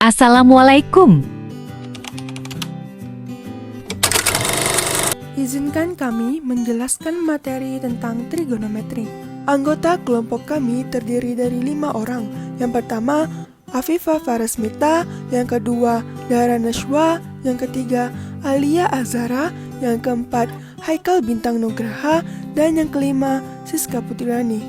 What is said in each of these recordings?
Assalamualaikum. Izinkan kami menjelaskan materi tentang trigonometri. Anggota kelompok kami terdiri dari 5 orang. Yang pertama, Afifah Farasmita. Yang kedua, Dara Nashwa. Yang ketiga, Alia Azhara. Yang keempat, Haikal Bintang Nugraha. Dan yang kelima, Siska Putirani.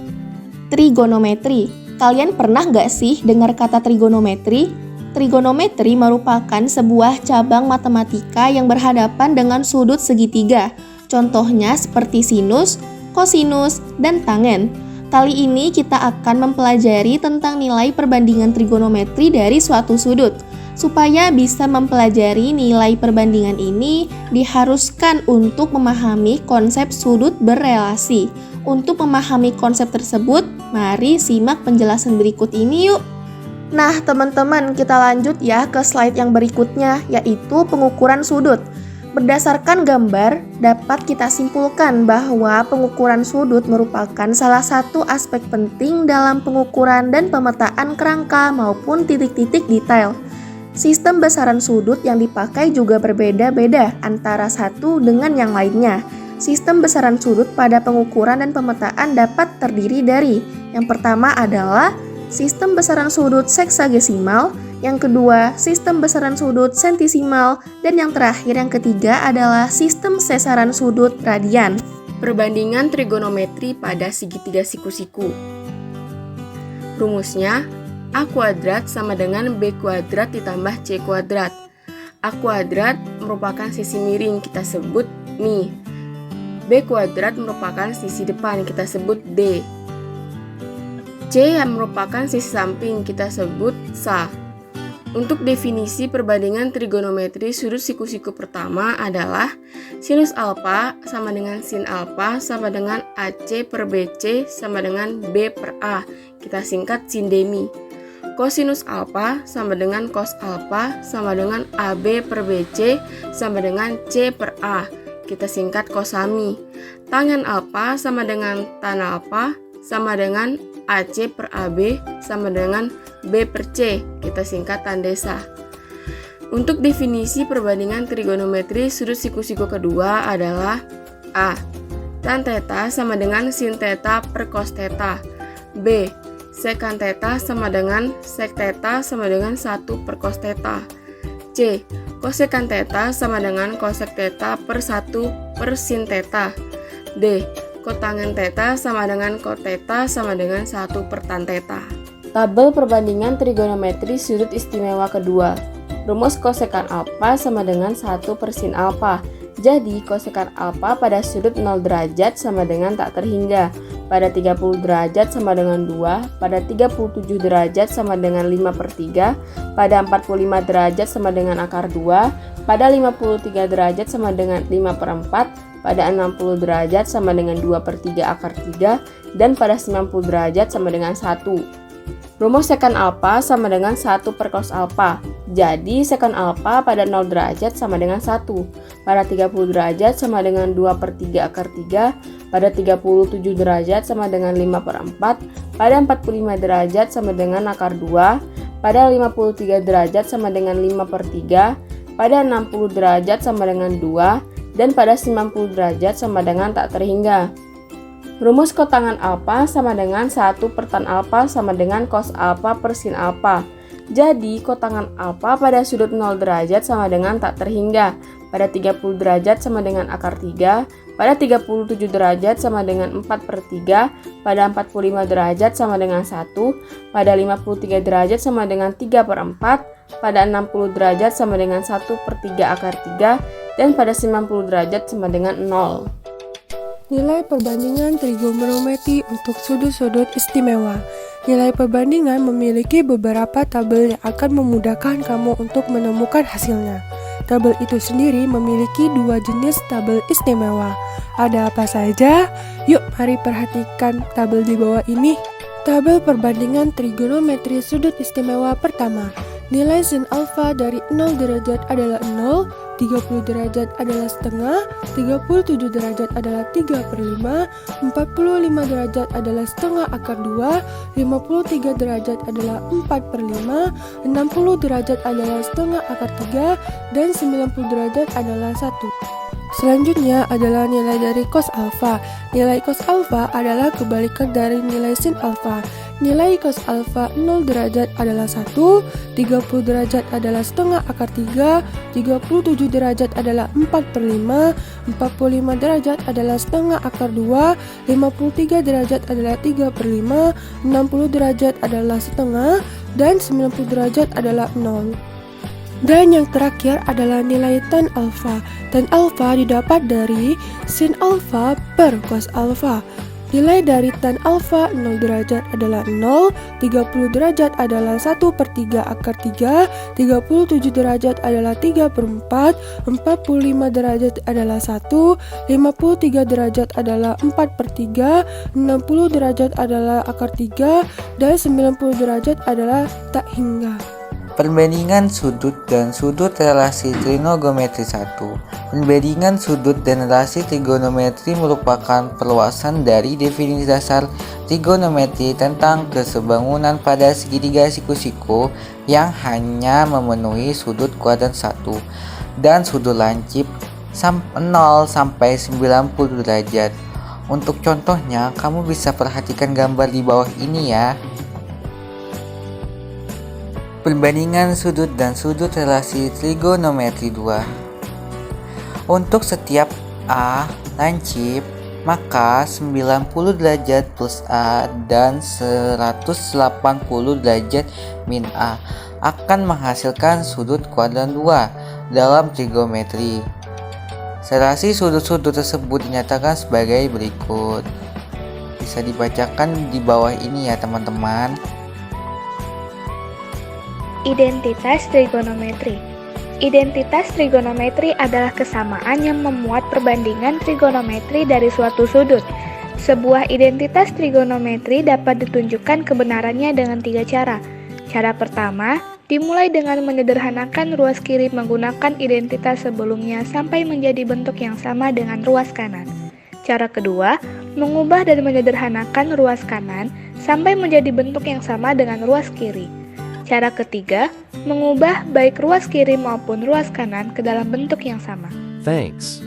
Trigonometri. Kalian pernah nggak sih dengar kata trigonometri? Trigonometri merupakan sebuah cabang matematika yang berhadapan dengan sudut segitiga. Contohnya seperti sinus, kosinus, dan tangen. Kali ini kita akan mempelajari tentang nilai perbandingan trigonometri dari suatu sudut. Supaya bisa mempelajari nilai perbandingan ini, diharuskan untuk memahami konsep sudut berrelasi. Untuk memahami konsep tersebut, mari simak penjelasan berikut ini yuk. Nah teman-teman, kita lanjut ya ke slide yang berikutnya, yaitu pengukuran sudut. Berdasarkan gambar, dapat kita simpulkan bahwa pengukuran sudut merupakan salah satu aspek penting dalam pengukuran dan pemetaan kerangka maupun titik-titik detail. Sistem besaran sudut yang dipakai juga berbeda-beda antara satu dengan yang lainnya. Sistem besaran sudut pada pengukuran dan pemetaan dapat terdiri dari: yang pertama adalah sistem besaran sudut seksagesimal, yang kedua sistem besaran sudut sentisimal, dan yang terakhir yang ketiga adalah sistem sesaran sudut radian. Perbandingan trigonometri pada segitiga siku-siku. Rumusnya, A kuadrat sama dengan B kuadrat ditambah C kuadrat. A kuadrat merupakan sisi miring, kita sebut mi. B kuadrat merupakan sisi depan, kita sebut D. C yang merupakan sisi samping, kita sebut sa. Untuk definisi perbandingan trigonometri sudut siku-siku pertama adalah sinus alfa sama dengan sin alfa sama dengan AC per BC sama dengan B per A, kita singkat sin demi. Kosinus alfa sama dengan cos alfa sama dengan AB per BC sama dengan C per A, kita singkat kosami. Tangen alfa sama dengan tan alfa sama dengan AC per AB sama dengan B per C, kita singkat tandesa. Untuk definisi perbandingan trigonometri sudut siku-siku kedua adalah A. Tan theta sama dengan sin theta per cos theta. B. Sekan theta sama dengan sek theta sama dengan 1 per cos theta. C. Kosekan theta sama dengan kosek theta per 1 per sin theta. D. Kotangen theta sama dengan kot theta sama dengan 1 per tan theta. Tabel perbandingan trigonometri sudut istimewa kedua. Rumus kosekan alfa sama dengan 1 per sin alfa. Jadi kosekan alfa pada sudut 0 derajat sama dengan tak terhingga. Pada 30 derajat sama dengan 2, pada 37 derajat sama dengan 5 per 3, pada 45 derajat sama dengan akar 2, pada 53 derajat sama dengan 5 per 4, pada 60 derajat sama dengan 2 per 3 akar 3, dan pada 90 derajat sama dengan 1. Rumus sekan alfa sama dengan 1 per cos alfa. Jadi sekan alfa pada 0 derajat sama dengan 1. Pada 30 derajat sama dengan 2 per 3 akar 3. Pada 37 derajat sama dengan 5 per 4. Pada 45 derajat sama dengan akar 2. Pada 53 derajat sama dengan 5 per 3. Pada 60 derajat sama dengan 2. Dan pada 90 derajat sama dengan tak terhingga. Rumus kotangan alfa sama dengan 1 per tan alfa sama dengan cos alfa per sin alfa. Jadi kotangan alfa pada sudut 0 derajat sama dengan tak terhingga. Pada 30 derajat sama dengan akar 3. Pada 37 derajat sama dengan 4 per 3. Pada 45 derajat sama dengan 1. Pada 53 derajat sama dengan 3 per 4. Pada 60 derajat sama dengan 1 per 3 akar 3. Dan pada 90 derajat sama dengan 0. Nilai perbandingan trigonometri untuk sudut-sudut istimewa. Nilai perbandingan memiliki beberapa tabel yang akan memudahkan kamu untuk menemukan hasilnya. Tabel itu sendiri memiliki 2 jenis tabel istimewa. Ada apa saja? Yuk mari perhatikan tabel di bawah ini. Tabel perbandingan trigonometri sudut istimewa pertama. Nilai sin alfa dari 0 derajat adalah 0, 30 derajat adalah setengah, 37 derajat adalah 3/5, 45 derajat adalah setengah akar 2, 53 derajat adalah 4/5, 60 derajat adalah setengah akar 3, dan 90 derajat adalah 1. Selanjutnya adalah nilai dari cos alfa. Nilai cos alfa adalah kebalikan dari nilai sin alfa. Nilai cos alfa 0 derajat adalah 1, 30 derajat adalah setengah akar 3, 37 derajat adalah 4/5, 45 derajat adalah setengah akar 2, 53 derajat adalah 3/5, 60 derajat adalah setengah, dan 90 derajat adalah 0. Dan yang terakhir adalah nilai tan alfa. Tan alfa didapat dari sin alfa per cos alfa. Nilai dari tan alfa 0 derajat adalah 0, 30 derajat adalah 1/3 akar 3, 37 derajat adalah 3/4, 45 derajat adalah 1, 53 derajat adalah 4/3, 60 derajat adalah akar 3, dan 90 derajat adalah tak hingga. Perbandingan sudut dan sudut relasi trigonometri 1. Perbandingan sudut dan relasi trigonometri merupakan perluasan dari definisi dasar trigonometri tentang kesebangunan pada segitiga siku-siku yang hanya memenuhi sudut kuadran 1 dan sudut lancip 0 sampai 90 derajat. Untuk contohnya, kamu bisa perhatikan gambar di bawah ini ya. Perbandingan sudut dan sudut relasi trigonometri 2. Untuk setiap A lancip, maka 90 derajat plus A dan 180 derajat min A akan menghasilkan sudut kuadran 2 dalam trigonometri. Relasi sudut-sudut tersebut dinyatakan sebagai berikut. Bisa dibacakan di bawah ini ya teman-teman. Identitas trigonometri. Identitas trigonometri adalah kesamaan yang memuat perbandingan trigonometri dari suatu sudut. Sebuah identitas trigonometri dapat ditunjukkan kebenarannya dengan 3 cara. Cara pertama, dimulai dengan menyederhanakan ruas kiri menggunakan identitas sebelumnya sampai menjadi bentuk yang sama dengan ruas kanan. Cara kedua, mengubah dan menyederhanakan ruas kanan sampai menjadi bentuk yang sama dengan ruas kiri. Cara ketiga, mengubah baik ruas kiri maupun ruas kanan ke dalam bentuk yang sama. Thanks.